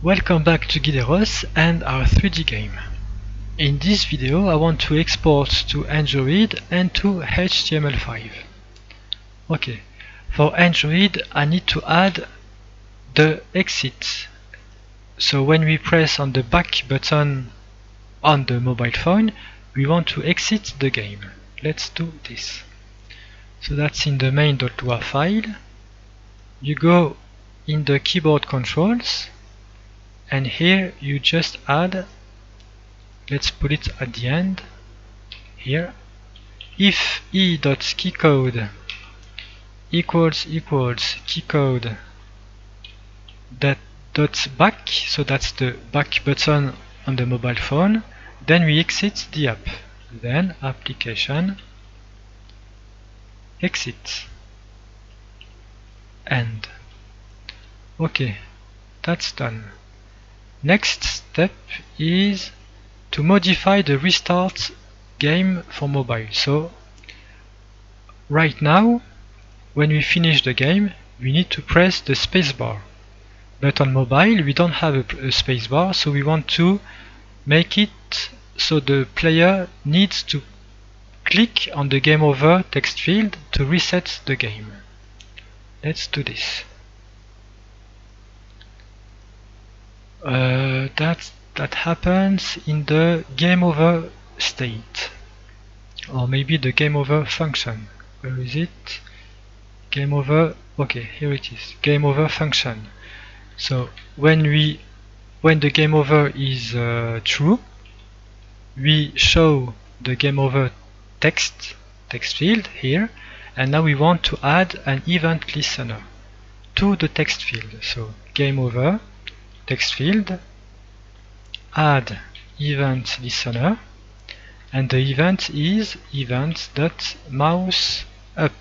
Welcome back to Gideros and our 3D game. In this video I want to export to Android and to HTML5. Okay, for Android I need to add the exit. So when we press on the back button on the mobile phone, we want to exit the game. Let's do this. So that's in the main.lua file. You go in the keyboard controls, and here you just add, let's put it at the end here, if e.keycode equals keycode that dot back, so that's the back button on the mobile phone, then we exit the app, then application exit end. Okay, that's done. Next step is to modify the restart game for mobile. So right now when we finish the game we need to press the spacebar, but on mobile we don't have a spacebar, so we want to make it so the player needs to click on the game over text field to reset the game. Let's do this. That happens in the game over state, or maybe the game over function. Where is it? Game over. Okay, here it is. Game over function. So when the game over is true, we show the game over text field here, and now we want to add an event listener to the text field. So game over text field, add event listener, and the event is event.mouse up,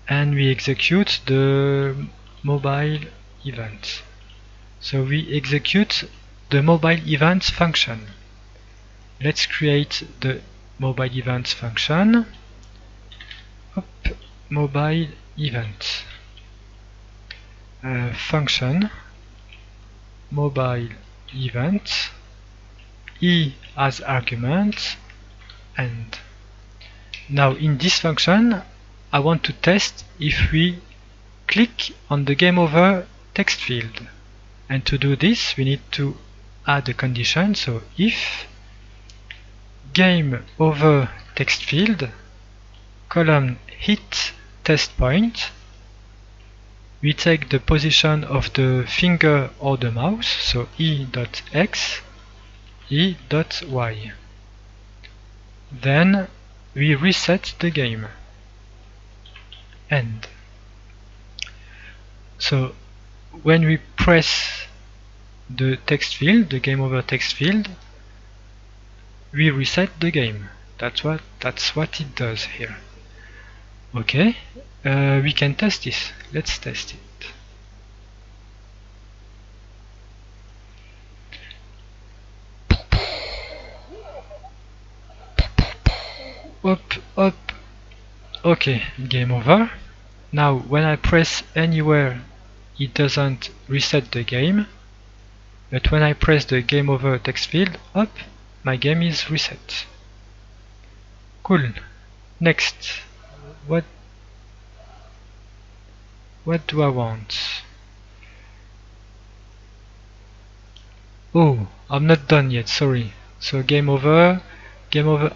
and we execute the mobile event. So we execute the mobile events function. Let's create the mobile events function. Mobile event function mobile event, e as argument, and now in this function I want to test if we click on the game over text field, and to do this we need to add a condition. So if game over text field column hit test point, we take the position of the finger or the mouse, so e.x, e.y. Then we reset the game. End. So when we press the text field, the game over text field, we reset the game. That's what it does here. Okay, we can test this. Let's test it. Up. Okay, game over. Now when I press anywhere it doesn't reset the game, but when I press the game over text field up, my game is reset. Cool. Next, what do I want? Oh, I'm not done yet, sorry. So game over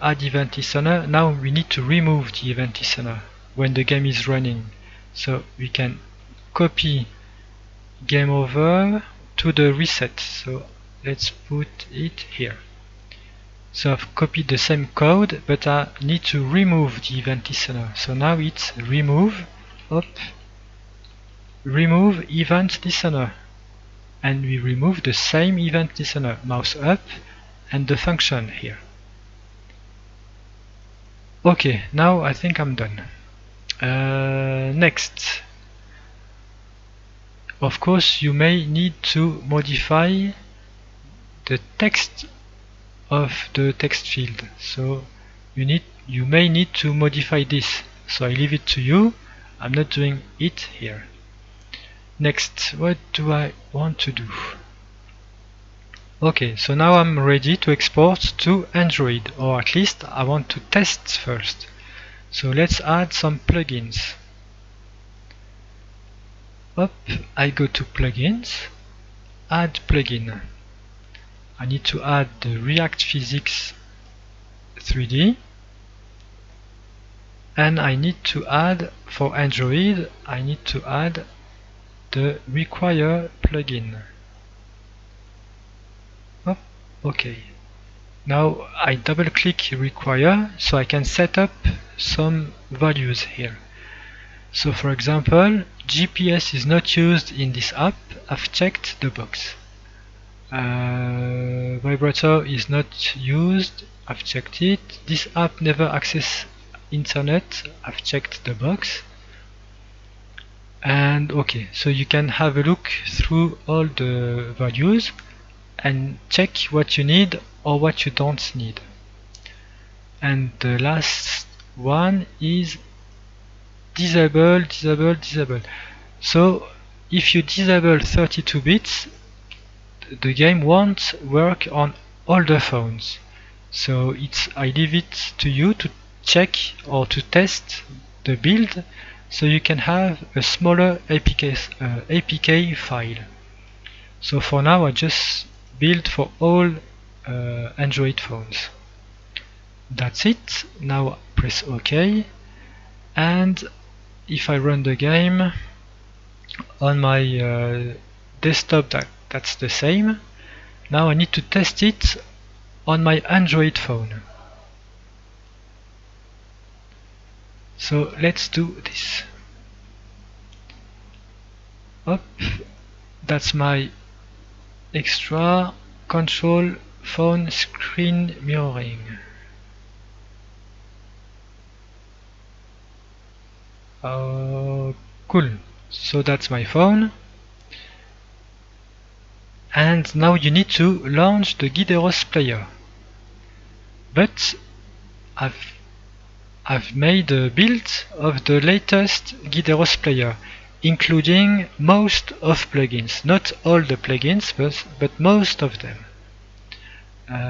add event listener. Now we need to remove the event listener when the game is running. So we can copy game over to the reset. So let's put it here. So I've copied the same code, but I need to remove the event listener. So now it's remove event listener, and we remove the same event listener, mouse up, and the function here. Okay, now I think I'm done. Next, of course you may need to modify the text of the text field, so you may need to modify this, so I leave it to you. I'm not doing it here. Next, what do I want to do? Okay, so now I'm ready to export to Android, or at least I want to test first. So let's add some plugins. Up, I go to plugins, add plugin. I need to add the React Physics 3D, and I need to add, for Android, I need to add the require plugin. Oh, okay. Now I double click require so I can set up some values here. So for example, GPS is not used in this app. I've checked the box. Vibrator is not used. I've checked it. This app never access internet. I've checked the box. And okay, so you can have a look through all the values and check what you need or what you don't need. And the last one is disable. So if you disable 32 bits, the game won't work on older phones. So I leave it to you to check or to test the build so you can have a smaller APK file. So for now I just build for all Android phones. That's it. Now press OK, and if I run the game on my desktop, that's the same. Now I need to test it on my Android phone. So let's do this. Up, that's my extra control phone screen mirroring. Cool. So that's my phone. And now you need to launch the Gideros player. But I've made a build of the latest Gideros player, including most of plugins. Not all the plugins, but most of them.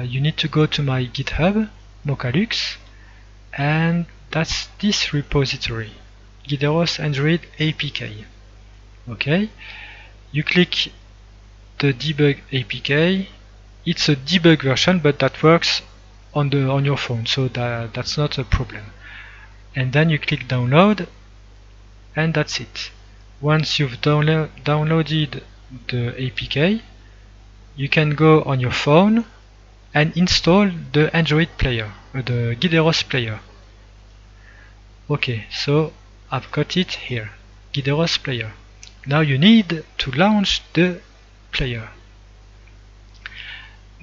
You need to go to my GitHub, Mochalux, and that's this repository, Gideros Android APK. Okay, you click the debug APK. It's a debug version, but that works on your phone, so that's not a problem. And then you click download, and that's it. Once you've downloaded the APK, you can go on your phone and install the Android player, the Gideros player. Okay, so I've got it here, Gideros player. Now you need to launch the player.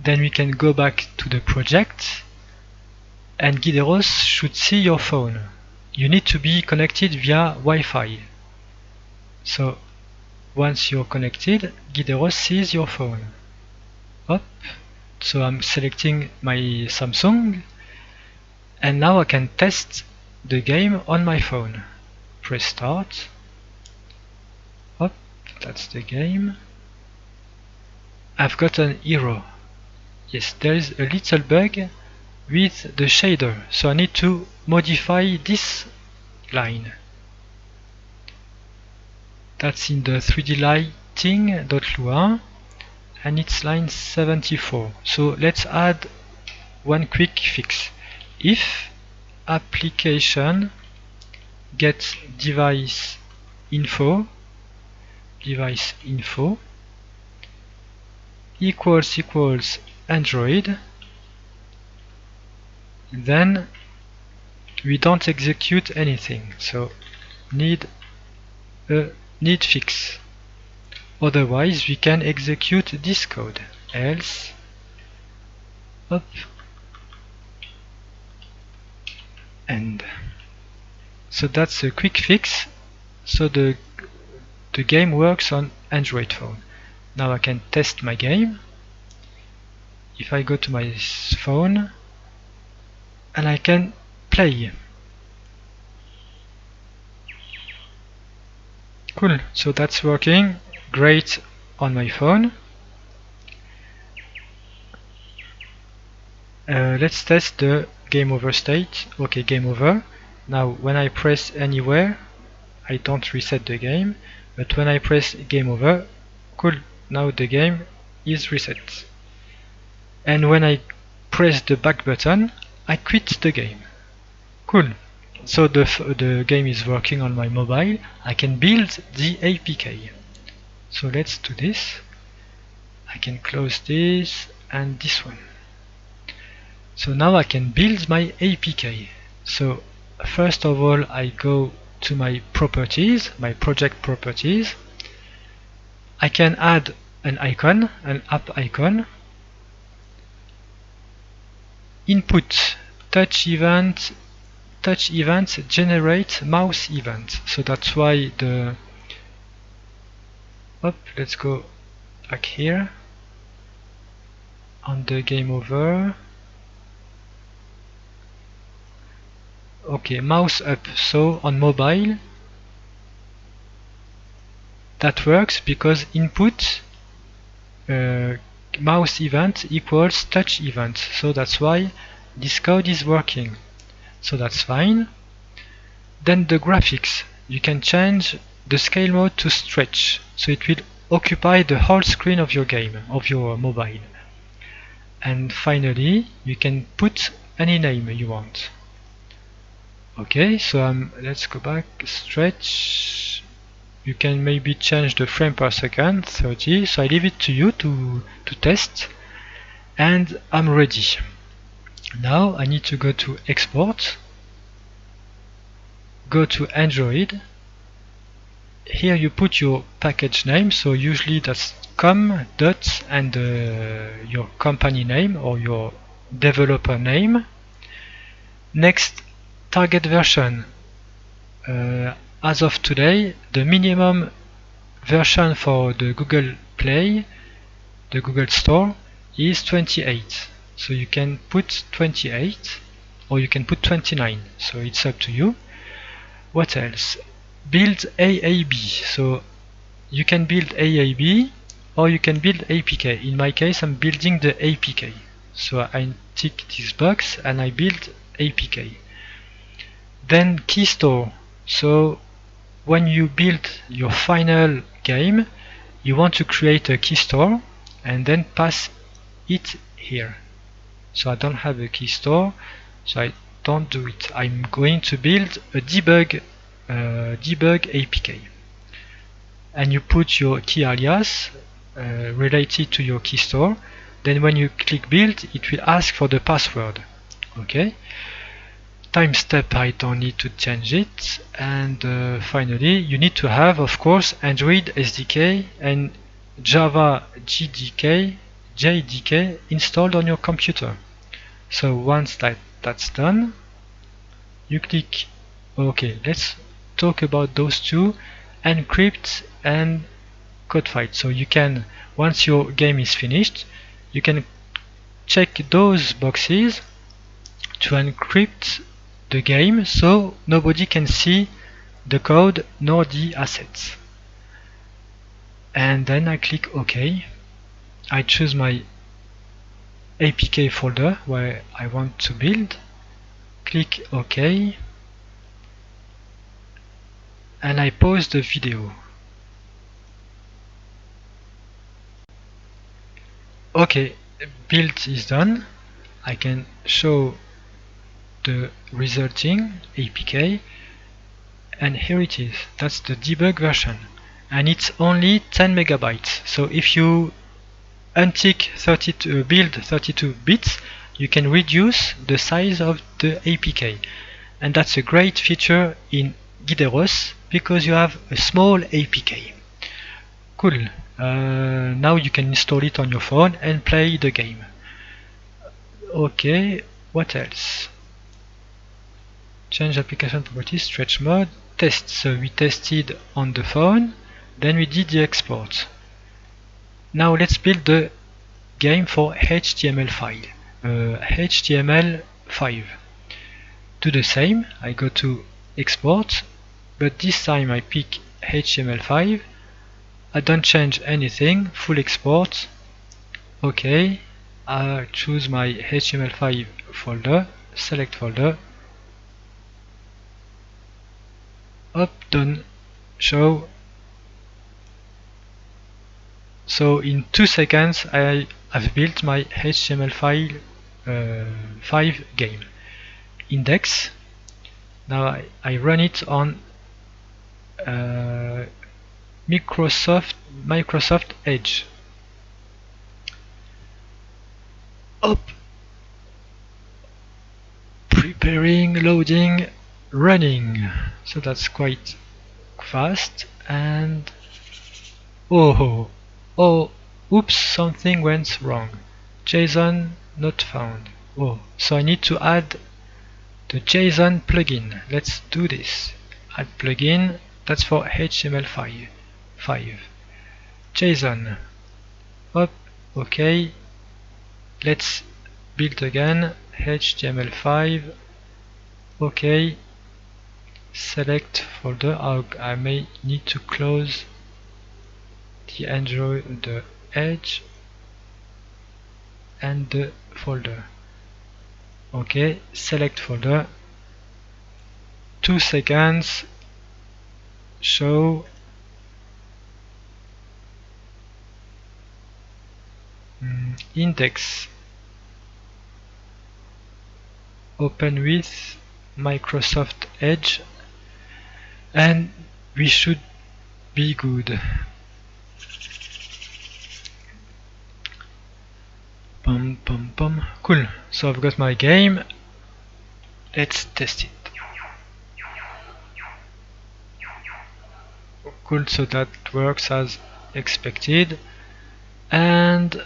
Then we can go back to the project, and Gideros should see your phone. You need to be connected via Wi-Fi. So once you're connected, Gideros sees your phone. Up. So I'm selecting my Samsung, and now I can test the game on my phone. Press start. Up, that's the game. I've got an error. Yes, there is a little bug with the shader, so I need to modify this line. That's in the 3D lighting.lua, and it's line 74. So let's add one quick fix. If application get device info equals Android, then we don't execute anything, so need fix. Otherwise we can execute this code, else up end. So that's a quick fix, so the game works on Android phone. Now I can test my game. If I go to my phone, and I can play. Cool, so that's working great on my phone. Let's test the game over state. Okay, game over. Now when I press anywhere, I don't reset the game, but when I press game over, cool, now the game is reset. And when I press the back button, I quit the game. Cool. So the game is working on my mobile. I can build the APK. So let's do this. I can close this and this one. So now I can build my APK. So first of all, I go to my properties, my project properties. I can add an icon, an app icon. Input touch event generate mouse event. So that's why the let's go back here on the game over. Okay, mouse up. So on mobile that works because input mouse event equals touch event. So that's why this code is working. So that's fine. Then the graphics, you can change the scale mode to stretch, so it will occupy the whole screen of your game, of your mobile. And finally, you can put any name you want. Okay, so let's go back, stretch. You can maybe change the frame per second, 30, so I leave it to you to test. And I'm ready. Now I need to go to export, go to Android. Here you put your package name, so usually that's com dot and your company name or your developer name. Next, target version. As of today, the minimum version for the Google Play, the Google Store, is 28. So you can put 28 or you can put 29, so it's up to you. What else? Build AAB. So you can build AAB or you can build APK. In my case, I'm building the APK. So I tick this box and I build APK. Then key store. So when you build your final game, you want to create a key store and then pass it here. So I don't have a key store, so I don't do it. I'm going to build a debug APK, and you put your key alias related to your key store. Then when you click build, it will ask for the password. Okay. Time step, I don't need to change it. And finally, you need to have, of course, Android SDK and Java JDK installed on your computer. So once that's done, you click OK. Let's talk about those two, encrypt and code file. So you can, once your game is finished, you can check those boxes to encrypt the game so nobody can see the code nor the assets. And then I click OK. I choose my APK folder where I want to build, click OK, and I pause the video. Okay, build is done. I can show the resulting APK, and here it is. That's the debug version, and it's only 10 megabytes. So if you untick build 32 bits, you can reduce the size of the APK, and that's a great feature in Gideros because you have a small APK. Cool. Now you can install it on your phone and play the game. Okay, what else? Change application properties, stretch mode, test. So we tested on the phone, then we did the export. Now let's build the game for HTML5. HTML5. Do the same. I go to export, but this time I pick HTML5. I don't change anything, full export. OK, I choose my HTML5 folder, select folder, up, done, show. So in 2 seconds I have built my HTML5 game. Index. Now I run it on Microsoft Edge. Up, preparing, loading, running. So that's quite fast. And oh, oops, something went wrong. JSON not found. Oh, so I need to add the JSON plugin. Let's do this. Add plugin. That's for HTML5. JSON. Up. OK. Let's build again. HTML5. OK. Select folder. I may need to close the Android, the Edge, and the folder. OK. Select folder. 2 seconds. Show. Index. Open with Microsoft Edge, and we should be good. Cool. So I've got my game. Let's test it. Cool. So that works as expected, and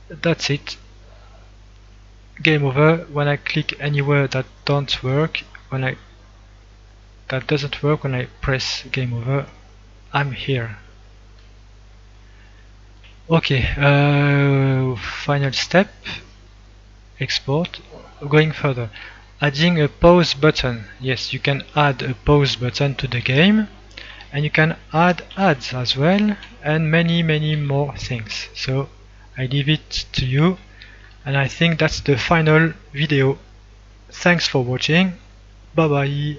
that's it. Game over. When I click anywhere that doesn't work, when I press game over, I'm here. Okay, final step, export. Going further, adding a pause button. Yes, you can add a pause button to the game, and you can add ads as well, and many more things. So I leave it to you, and I think that's the final video. Thanks for watching. Bye bye.